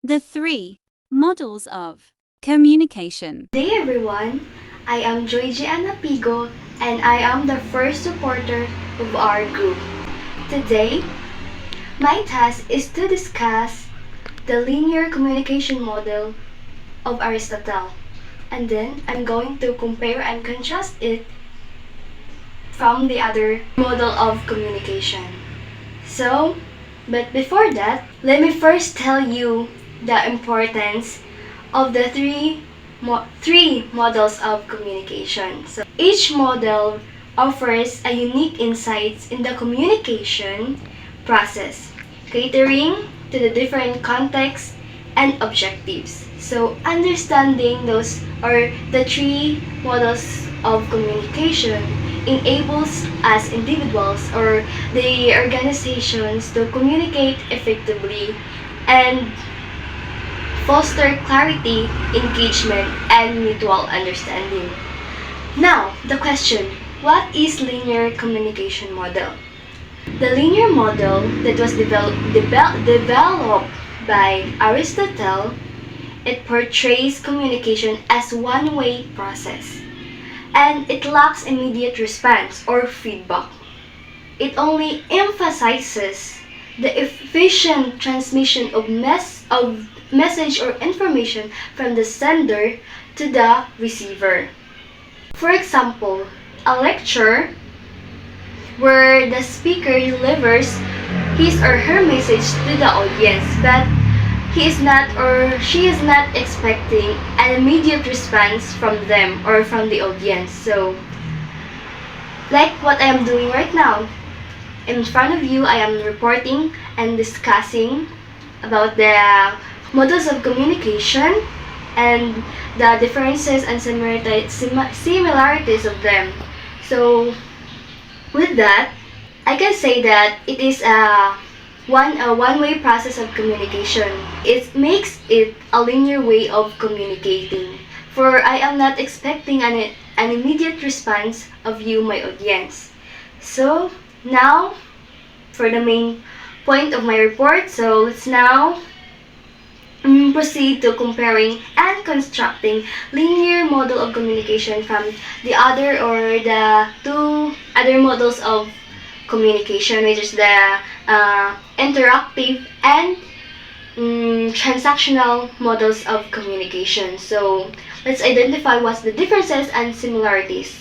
The three models of communication. Good day everyone, I am Joyji Anapigo and I am the first supporter of our group. Today, my task is to discuss the linear communication model of Aristotle, and then I'm going to compare and contrast it from the other model of communication. But before that, let me first tell you the importance of the three models of communication. So each model offers a unique insights in the communication process, catering to the different contexts and objectives. So understanding those or the three models of communication enables us individuals or the organizations to communicate effectively and foster clarity, engagement, and mutual understanding. Now, the question, what is linear communication model? The linear model that was developed by Aristotle, it portrays communication as one-way process, and it lacks immediate response or feedback. It only emphasizes the efficient transmission of message or information from the sender to the receiver. For example, a lecture where the speaker delivers his or her message to the audience, but he is not or she is not expecting an immediate response from them or from the audience. So, like what I am doing right now, in front of you, I am reporting and discussing about the models of communication and the differences and similarities of them. So, with that, I can say that it is a one-way process of communication. It makes it a linear way of communicating. For I am not expecting an immediate response of you, my audience. So now, for the main point of my report, so let's now proceed to comparing and constructing linear model of communication from the other or the two other models of communication, which is the interactive and transactional models of communication. So let's identify what's the differences and similarities.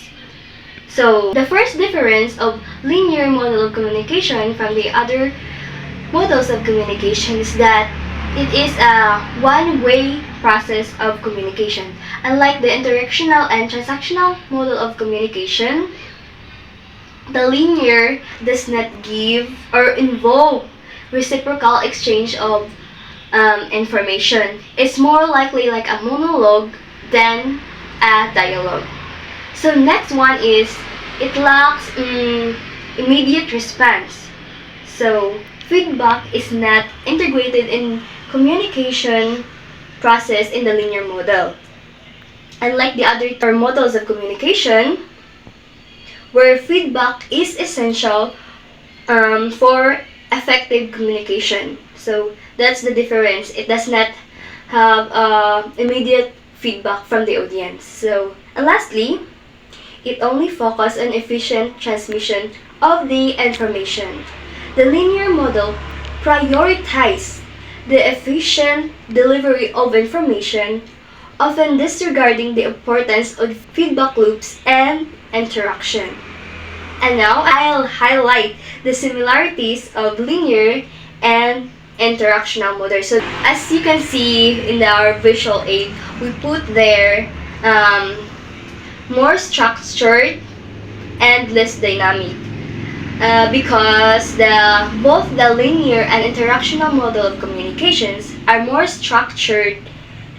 So the first difference of linear model of communication from the other models of communication is that it is a one-way process of communication. Unlike the interactional and transactional model of communication, the linear does not give or involve reciprocal exchange of information. It's more likely like a monologue than a dialogue. So next one is it lacks immediate response. So feedback is not integrated in communication process in the linear model. Unlike the other models of communication, where feedback is essential for effective communication. So that's the difference. It does not have immediate feedback from the audience. So, and lastly, it only focuses on efficient transmission of the information. The linear model prioritizes the efficient delivery of information, often disregarding the importance of feedback loops and interaction. And now I'll highlight the similarities of linear and interactional models. So as you can see in our visual aid, we put there more structured and less dynamic. Because both the linear and interactional model of communications are more structured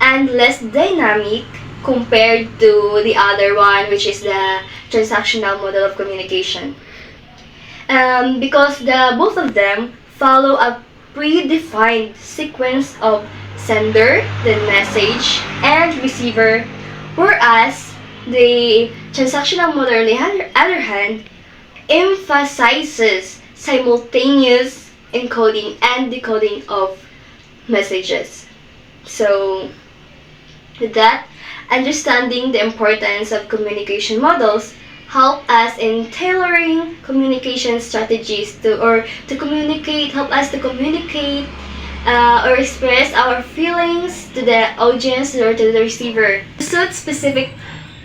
and less dynamic compared to the other one, which is the transactional model of communication. Because both of them follow a predefined sequence of sender, then message, and receiver, whereas the transactional model, on the other hand, emphasizes simultaneous encoding and decoding of messages. So, with that, understanding the importance of communication models help us in tailoring communication strategies to communicate, help us to communicate or express our feelings to the audience or to the receiver to suit specific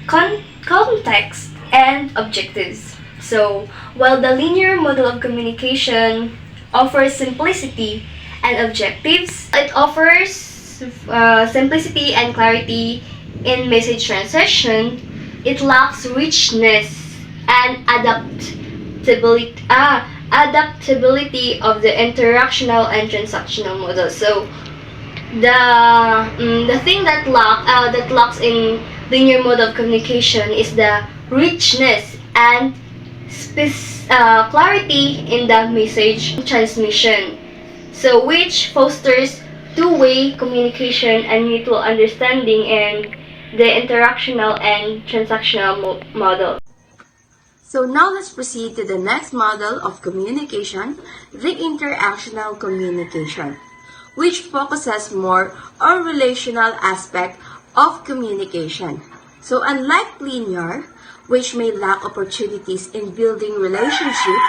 context and objectives. So, while the linear model of communication offers simplicity and objectives, it offers simplicity and clarity in message translation. It lacks richness and adaptability of the interactional and transactional model. So the thing that lacks in linear mode of communication is the richness and clarity in the message transmission. So which fosters two-way communication and mutual understanding in the interactional and transactional model. So now let's proceed to the next model of communication, the interactional communication, which focuses more on relational aspect of communication. So unlike linear, which may lack opportunities in building relationship,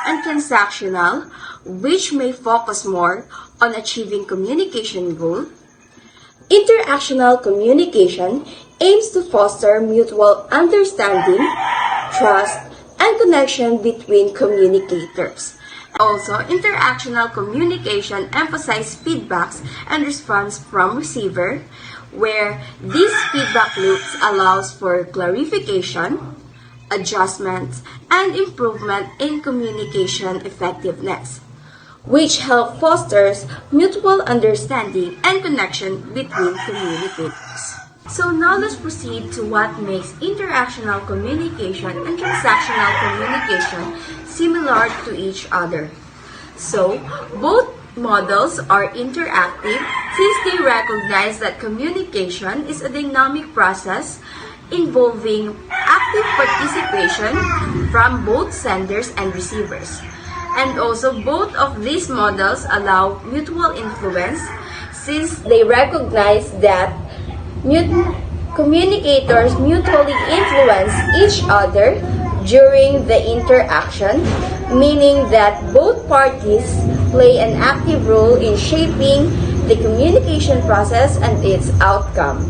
and transactional, which may focus more on achieving communication goal, interactional communication aims to foster mutual understanding, trust, and connection between communicators. Also, interactional communication emphasizes feedbacks and response from receiver, where these feedback loops allows for clarification, adjustments, and improvement in communication effectiveness, which help fosters mutual understanding and connection between communicators. So now let's proceed to what makes interactional communication and transactional communication similar to each other. So, both models are interactive since they recognize that communication is a dynamic process involving active participation from both senders and receivers. And also, both of these models allow mutual influence since they recognize that communicators mutually influence each other during the interaction, meaning that both parties play an active role in shaping the communication process and its outcome.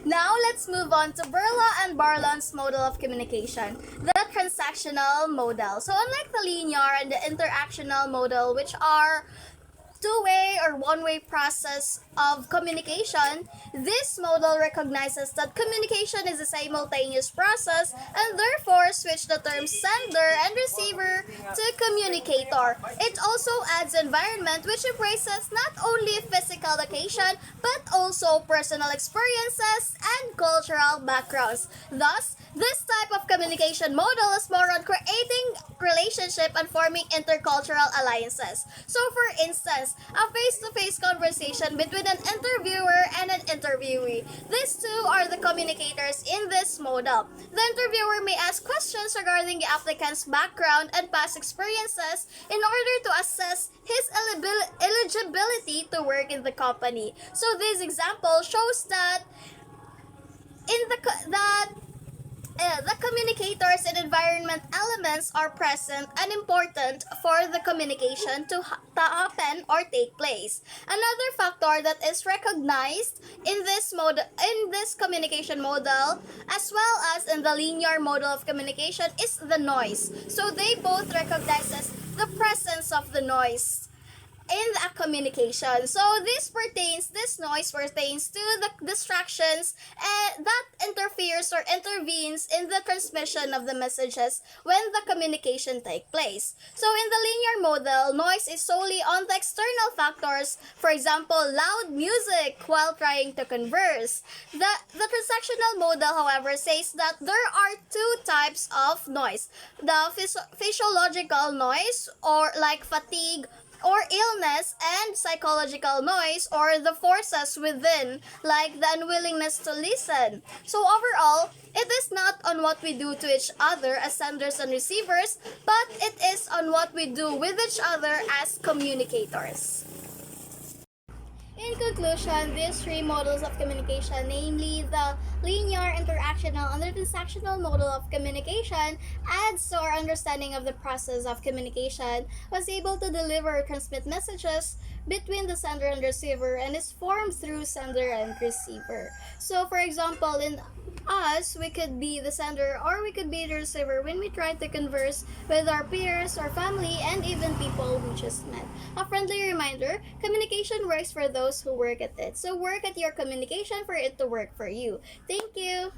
Now let's move on to Berla and Barlon's model of communication, the transactional model. So unlike the linear and the interactional model, which are two-way or one-way process of communication, this model recognizes that communication is a simultaneous process and therefore switch the terms sender and receiver to communicator. It also adds environment which embraces not only physical location but also personal experiences and cultural backgrounds. Thus, this type of communication model is more on creating relationship and forming intercultural alliances. So for instance, a face-to-face conversation between an interviewer and an interviewee. These two are the communicators in this model. The interviewer may ask questions regarding the applicant's background and past experiences in order to assess his eligibility to work in the company. So this example shows that the communicators and environment elements are present and important for the communication to happen or take place. Another factor that is recognized in this communication model as well as in the linear model of communication is the noise. So they both recognizes the presence of the noise in the communication. So this noise pertains to the distractions that interferes or intervenes in the transmission of the messages when the communication take place. So in the linear model, noise is solely on the external factors, for example, loud music while trying to converse. The transactional model, however, says that there are two types of noise. The physiological noise, or like fatigue or illness, and psychological noise, or the forces within, like the unwillingness to listen. So overall, it is not on what we do to each other as senders and receivers, but it is on what we do with each other as communicators. conclusion, these three models of communication, namely the linear, interactional, and the transactional model of communication, adds to our understanding of the process of communication, was able to deliver or transmit messages between the sender and receiver, and is formed through sender and receiver. So, for example, in us, we could be the sender or we could be the receiver when we try to converse with our peers, our family, and even people we just met. A friendly reminder, communication works for those who work at it. So work at your communication for it to work for you. Thank you!